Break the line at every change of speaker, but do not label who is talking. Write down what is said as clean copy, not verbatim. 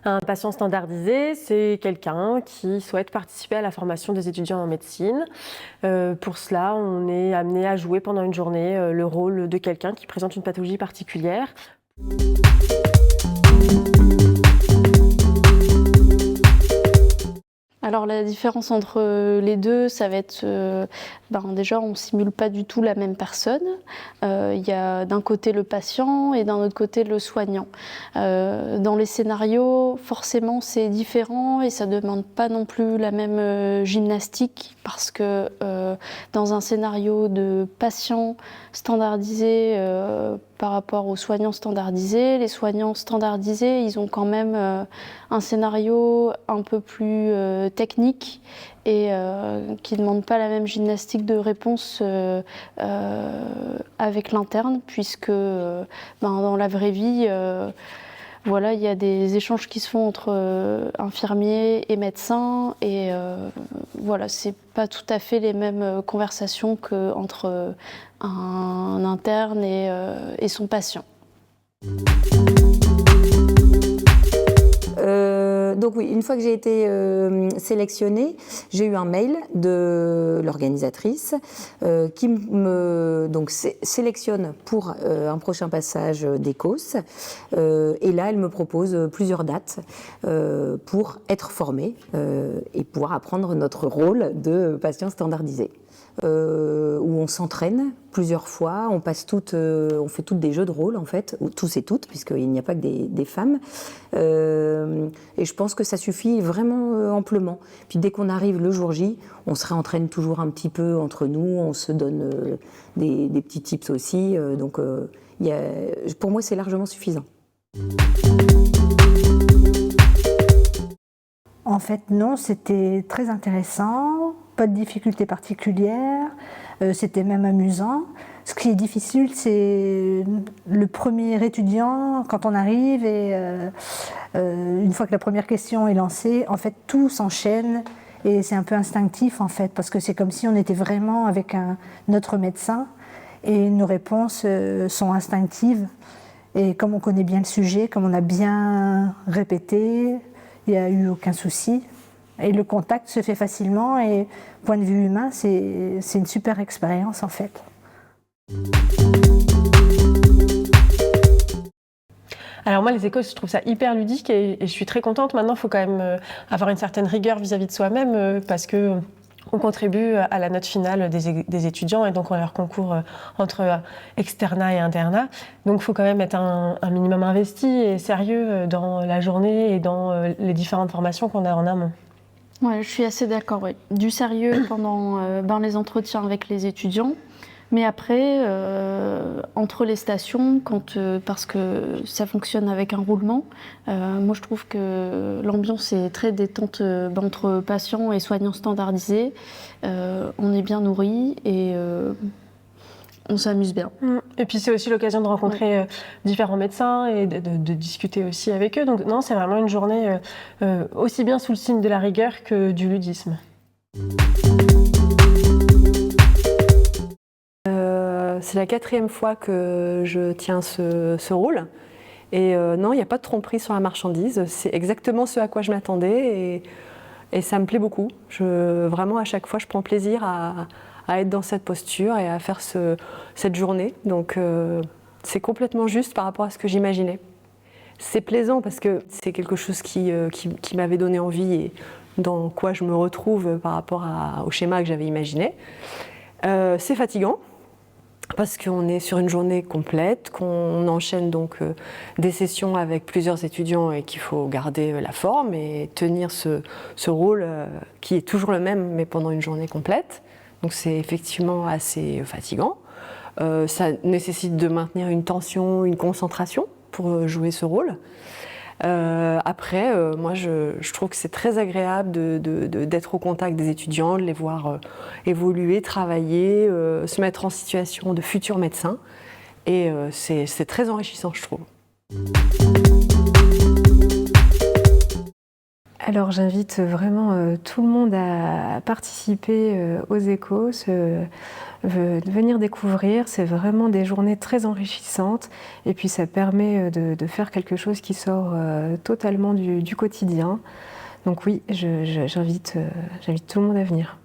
Un patient standardisé, c'est quelqu'un qui souhaite participer à la formation des étudiants en médecine. Pour cela, on est amené à jouer pendant une journée le rôle de quelqu'un qui présente une pathologie particulière.
Alors la différence entre les deux, ça va être, déjà on simule pas du tout la même personne. Il y a d'un côté le patient et d'un autre côté le soignant. Dans les scénarios, forcément c'est différent et ça demande pas non plus la même gymnastique parce que dans un scénario de patient standardisé par rapport aux soignants standardisés, les soignants standardisés, ils ont quand même un scénario un peu plus technique et qui ne demande pas la même gymnastique de réponse avec l'interne, puisque dans la vraie vie, voilà, il y a des échanges qui se font entre infirmiers et médecins et voilà, c'est pas tout à fait les mêmes conversations qu'entre un interne et son patient.
Donc oui, une fois que j'ai été sélectionnée, j'ai eu un mail de l'organisatrice qui me sélectionne pour un prochain passage d'Écosse. Et là, elle me propose plusieurs dates pour être formée et pouvoir apprendre notre rôle de patient standardisé. Où on s'entraîne plusieurs fois, on fait toutes des jeux de rôle en fait, tous et toutes, puisqu'il n'y a pas que des femmes. Et je pense que ça suffit vraiment amplement. Puis dès qu'on arrive le jour J, on se réentraîne toujours un petit peu entre nous, on se donne des petits tips aussi. Pour moi, c'est largement suffisant.
En fait, non, c'était très intéressant, pas de difficultés particulières, c'était même amusant. Ce qui est difficile, c'est le premier étudiant, quand on arrive et une fois que la première question est lancée, en fait, tout s'enchaîne et c'est un peu instinctif, en fait, parce que c'est comme si on était vraiment avec notre médecin et nos réponses sont instinctives. Et comme on connaît bien le sujet, comme on a bien répété, il n'y a eu aucun souci. Et le contact se fait facilement et point de vue humain, c'est une super expérience en fait.
Alors moi, les Écosses, je trouve ça hyper ludique et je suis très contente. Maintenant, il faut quand même avoir une certaine rigueur vis-à-vis de soi-même parce que on contribue à la note finale des étudiants et donc on leur concourt entre externat et internat. Donc il faut quand même être un minimum investi et sérieux dans la journée et dans les différentes formations qu'on a en amont.
Ouais, je suis assez d'accord, oui. Du sérieux pendant les entretiens avec les étudiants, mais après, entre les stations, parce que ça fonctionne avec un roulement, moi je trouve que l'ambiance est très détente entre patients et soignants standardisés. On est bien nourris et on s'amuse bien.
Et puis c'est aussi l'occasion de rencontrer différents médecins et de discuter aussi avec eux. Donc non, c'est vraiment une journée aussi bien sous le signe de la rigueur que du ludisme.
C'est la 4e fois que je tiens ce rôle. Et non, il n'y a pas de tromperie sur la marchandise. C'est exactement ce à quoi je m'attendais et ça me plaît beaucoup. Vraiment, à chaque fois, je prends plaisir à être dans cette posture et à faire cette journée. Donc c'est complètement juste par rapport à ce que j'imaginais. C'est plaisant parce que c'est quelque chose qui m'avait donné envie et dans quoi je me retrouve par rapport au schéma que j'avais imaginé. C'est fatigant parce qu'on est sur une journée complète, qu'on enchaîne donc des sessions avec plusieurs étudiants et qu'il faut garder la forme et tenir ce rôle qui est toujours le même mais pendant une journée complète. Donc c'est effectivement assez fatigant. Ça nécessite de maintenir une tension, une concentration pour jouer ce rôle. Après, moi je trouve que c'est très agréable d'être au contact des étudiants, de les voir évoluer, travailler, se mettre en situation de futurs médecins. Et c'est très enrichissant, je trouve.
Alors j'invite vraiment tout le monde à participer aux échos, venir découvrir. C'est vraiment des journées très enrichissantes et puis ça permet de faire quelque chose qui sort totalement du quotidien. Donc oui, j'invite tout le monde à venir.